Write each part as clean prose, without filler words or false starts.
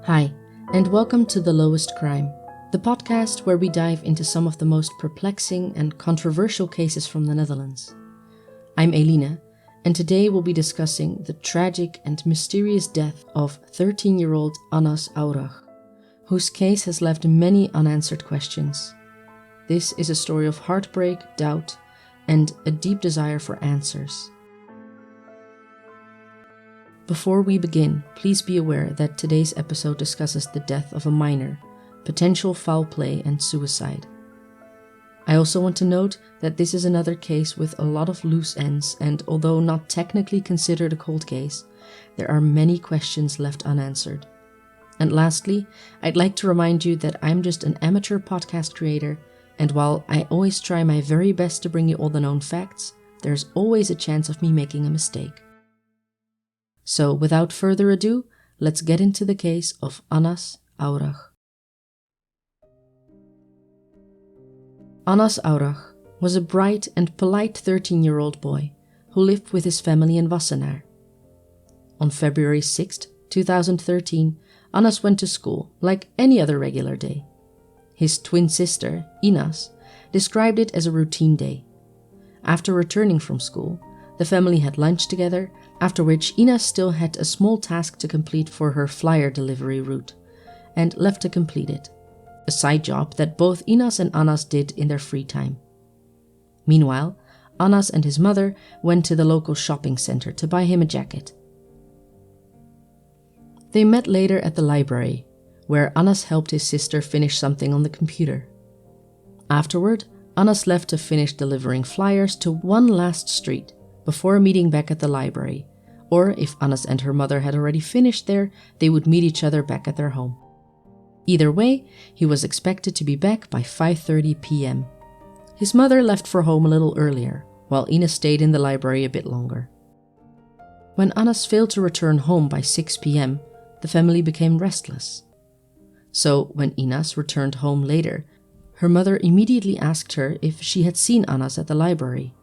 Hi, and welcome to The Lowest Crime, the podcast where we dive into some of the most perplexing and controversial cases from the Netherlands. I'm Eline, and today we'll be discussing the tragic and mysterious death of 13-year-old Anass Aouragh, whose case has left many unanswered questions. This is a story of heartbreak, doubt, and a deep desire for answers. Before we begin, please be aware that today's episode discusses the death of a minor, potential foul play, and suicide. I also want to note that this is another case with a lot of loose ends, and although not technically considered a cold case, there are many questions left unanswered. And lastly, I'd like to remind you that I'm just an amateur podcast creator, and while I always try my very best to bring you all the known facts, there's always a chance of me making a mistake. So without further ado, let's get into the case of Anass Aouragh. Anass Aouragh was a bright and polite 13-year-old boy who lived with his family in Wassenaar. On February 6, 2013, Anass went to school like any other regular day. His twin sister, Anass, described it as a routine day. After returning from school, the family had lunch together, after which Anass still had a small task to complete for her flyer delivery route, and left to complete it, a side job that both Anass and Anass did in their free time. Meanwhile, Anass and his mother went to the local shopping center to buy him a jacket. They met later at the library, where Anass helped his sister finish something on the computer. Afterward, Anass left to finish delivering flyers to one last street, before meeting back at the library, or if Anass and her mother had already finished there, they would meet each other back at their home. Either way, he was expected to be back by 5:30 p.m. His mother left for home a little earlier, while Anass stayed in the library a bit longer. When Anass failed to return home by 6 p.m., the family became restless. So when Anass returned home later, her mother immediately asked her if she had seen Anass at the library.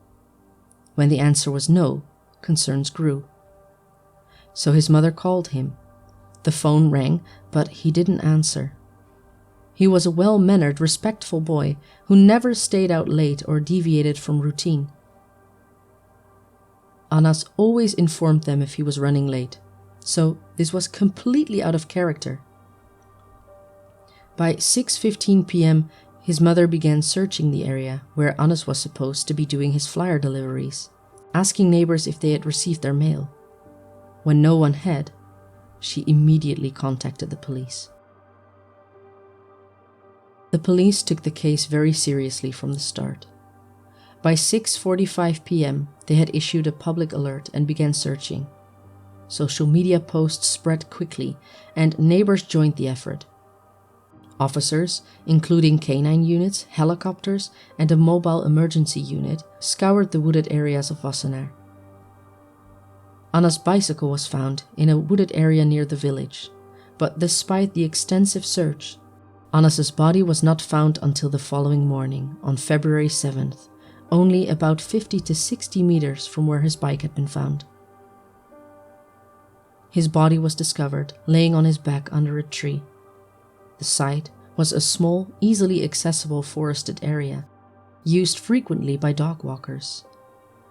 When the answer was no, concerns grew. So his mother called him. The phone rang, but he didn't answer. He was a well-mannered, respectful boy who never stayed out late or deviated from routine. Anass always informed them if he was running late, so this was completely out of character. By 6:15 p.m., his mother began searching the area where Anass was supposed to be doing his flyer deliveries, asking neighbors if they had received their mail. When no one had, she immediately contacted the police. The police took the case very seriously from the start. By 6:45 p.m., they had issued a public alert and began searching. Social media posts spread quickly, and neighbors joined the effort. Officers, including canine units, helicopters, and a mobile emergency unit, scoured the wooded areas of Wassenaar. Anass' bicycle was found in a wooded area near the village, but despite the extensive search, Anass' body was not found until the following morning, on February 7th, only about 50 to 60 meters from where his bike had been found. His body was discovered laying on his back under a tree. The site was a small, easily accessible forested area, used frequently by dog walkers.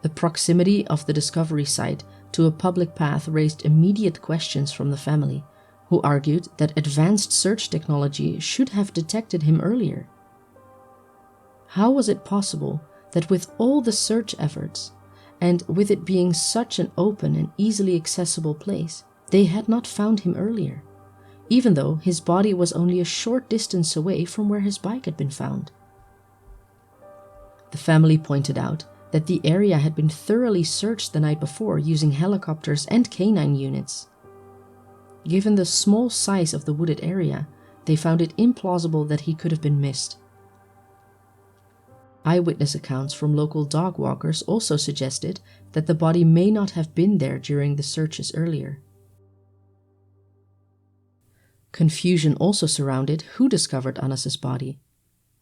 The proximity of the discovery site to a public path raised immediate questions from the family, who argued that advanced search technology should have detected him earlier. How was it possible that with all the search efforts, and with it being such an open and easily accessible place, they had not found him earlier, even though his body was only a short distance away from where his bike had been found? The family pointed out that the area had been thoroughly searched the night before using helicopters and canine units. Given the small size of the wooded area, they found it implausible that he could have been missed. Eyewitness accounts from local dog walkers also suggested that the body may not have been there during the searches earlier. Confusion also surrounded who discovered Anass' body.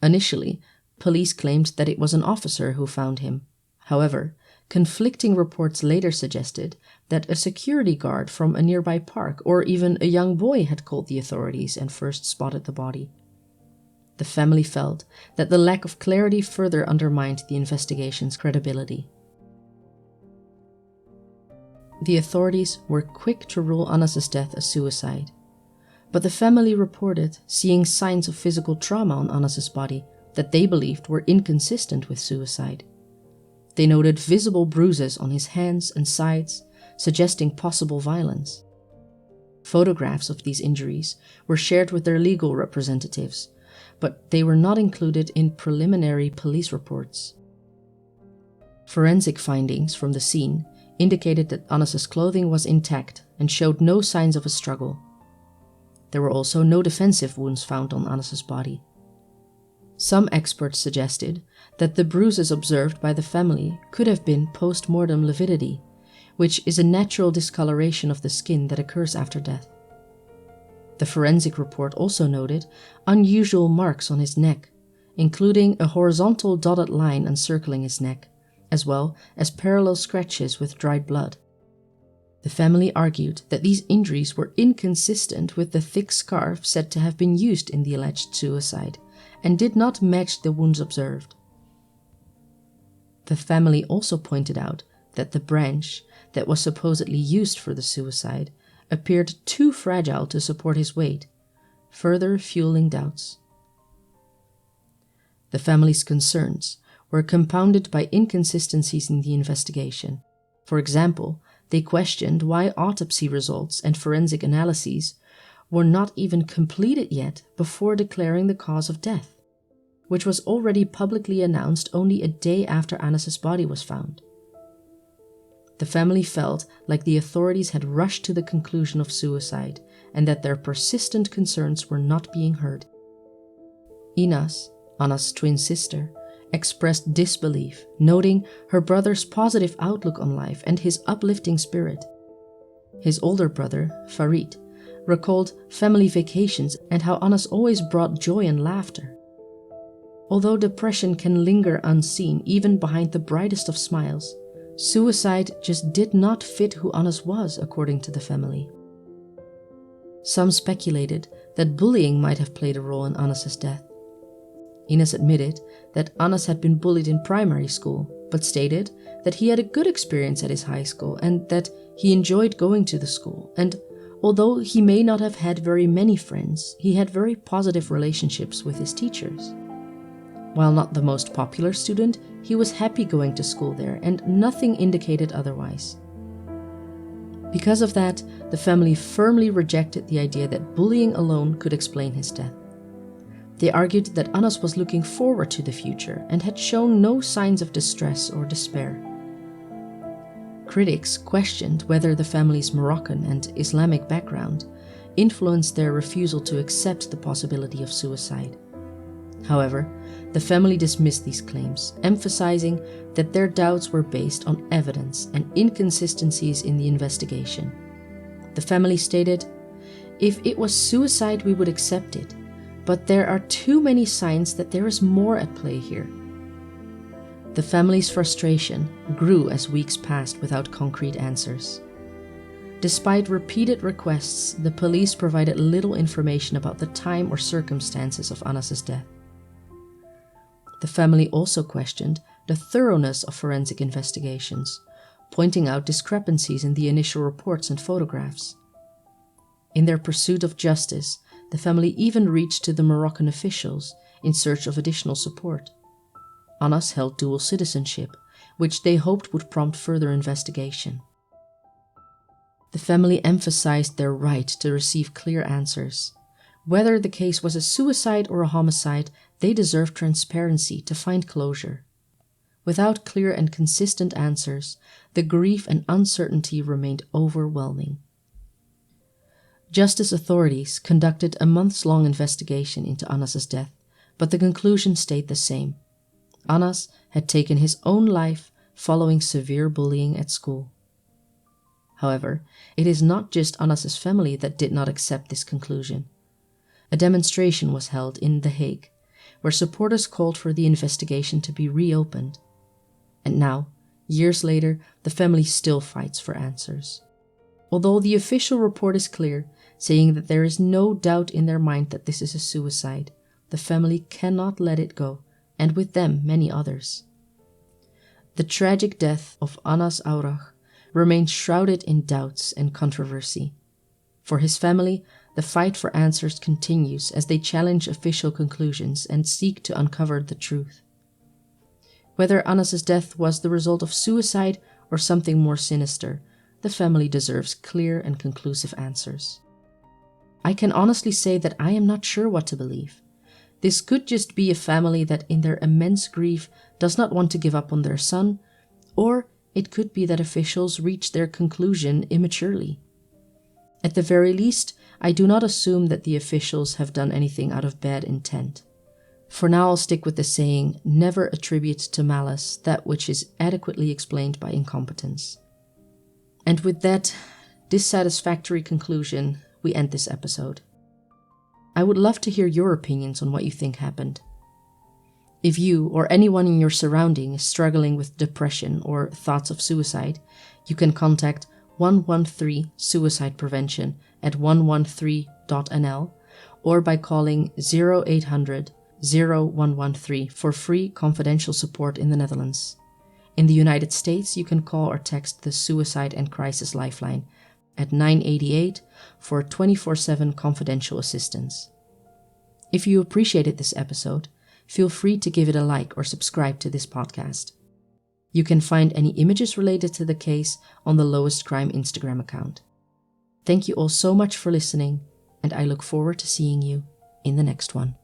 Initially, police claimed that it was an officer who found him. However, Conflicting reports later suggested that a security guard from a nearby park or even a young boy had called the authorities and first spotted the body. The family felt that the lack of clarity further undermined the investigation's credibility. The authorities were quick to rule Anass's death a suicide, but the family reported seeing signs of physical trauma on Anass's body that they believed were inconsistent with suicide. They noted visible bruises on his hands and sides, suggesting possible violence. Photographs of these injuries were shared with their legal representatives, but they were not included in preliminary police reports. Forensic findings from the scene indicated that Anass's clothing was intact and showed no signs of a struggle. There were also no defensive wounds found on Anass's body. Some experts suggested that the bruises observed by the family could have been post-mortem lividity, which is a natural discoloration of the skin that occurs after death. The forensic report also noted unusual marks on his neck, including a horizontal dotted line encircling his neck, as well as parallel scratches with dried blood. The family argued that these injuries were inconsistent with the thick scarf said to have been used in the alleged suicide, and did not match the wounds observed. The family also pointed out that the branch that was supposedly used for the suicide appeared too fragile to support his weight, further fueling doubts. The family's concerns were compounded by inconsistencies in the investigation. For example, they questioned why autopsy results and forensic analyses were not even completed yet before declaring the cause of death, which was already publicly announced only a day after Anass's body was found. The family felt like the authorities had rushed to the conclusion of suicide and that their persistent concerns were not being heard. Anass, Anass's twin sister, expressed disbelief, noting her brother's positive outlook on life and his uplifting spirit. His older brother, Farid, recalled family vacations and how Anass always brought joy and laughter. Although depression can linger unseen even behind the brightest of smiles, suicide just did not fit who Anass was, according to the family. Some speculated that bullying might have played a role in Anass's death. Anass admitted that Anass had been bullied in primary school, but stated that he had a good experience at his high school and that he enjoyed going to the school, and although he may not have had very many friends, he had very positive relationships with his teachers. While not the most popular student, he was happy going to school there, and nothing indicated otherwise. Because of that, the family firmly rejected the idea that bullying alone could explain his death. They argued that Anass was looking forward to the future and had shown no signs of distress or despair. Critics questioned whether the family's Moroccan and Islamic background influenced their refusal to accept the possibility of suicide. However, the family dismissed these claims, emphasizing that their doubts were based on evidence and inconsistencies in the investigation. The family stated, "If it was suicide, we would accept it, but there are too many signs that there is more at play here." The family's frustration grew as weeks passed without concrete answers. Despite repeated requests, the police provided little information about the time or circumstances of Anass's death. The family also questioned the thoroughness of forensic investigations, pointing out discrepancies in the initial reports and photographs. In their pursuit of justice, the family even reached to the Moroccan officials in search of additional support. Anass held dual citizenship, which they hoped would prompt further investigation. The family emphasized their right to receive clear answers. Whether the case was a suicide or a homicide, they deserved transparency to find closure. Without clear and consistent answers, the grief and uncertainty remained overwhelming. Justice authorities conducted a months-long investigation into Anass's death, but the conclusion stayed the same. Anass had taken his own life following severe bullying at school. However, it is not just Anass's family that did not accept this conclusion. A demonstration was held in The Hague, where supporters called for the investigation to be reopened. And now, Years later, the family still fights for answers. Although the official report is clear, saying that there is no doubt in their mind that this is a suicide, the family cannot let it go, and with them many others. The tragic death of Anass Aouragh remains shrouded in doubts and controversy. For his family, the fight for answers continues as they challenge official conclusions and seek to uncover the truth. Whether Anass's death was the result of suicide or something more sinister, the family deserves clear and conclusive answers. I can honestly say that I am not sure what to believe. This could just be a family that in their immense grief does not want to give up on their son, or it could be that officials reach their conclusion immaturely. At the very least, I do not assume that the officials have done anything out of bad intent. For now, I'll stick with the saying, never attribute to malice that which is adequately explained by incompetence. And with that dissatisfactory conclusion, we end this episode. I would love to hear your opinions on what you think happened. If you or anyone in your surrounding is struggling with depression or thoughts of suicide, you can contact 113 Suicide Prevention at 113.nl or by calling 0800 0113 for free confidential support in the Netherlands. In the United States, you can call or text the Suicide and Crisis Lifeline at 988 for 24/7 confidential assistance. If you appreciated this episode, feel free to give it a like or subscribe to this podcast. You can find any images related to the case on the Lowest Crime Instagram account. Thank you all so much for listening, and I look forward to seeing you in the next one.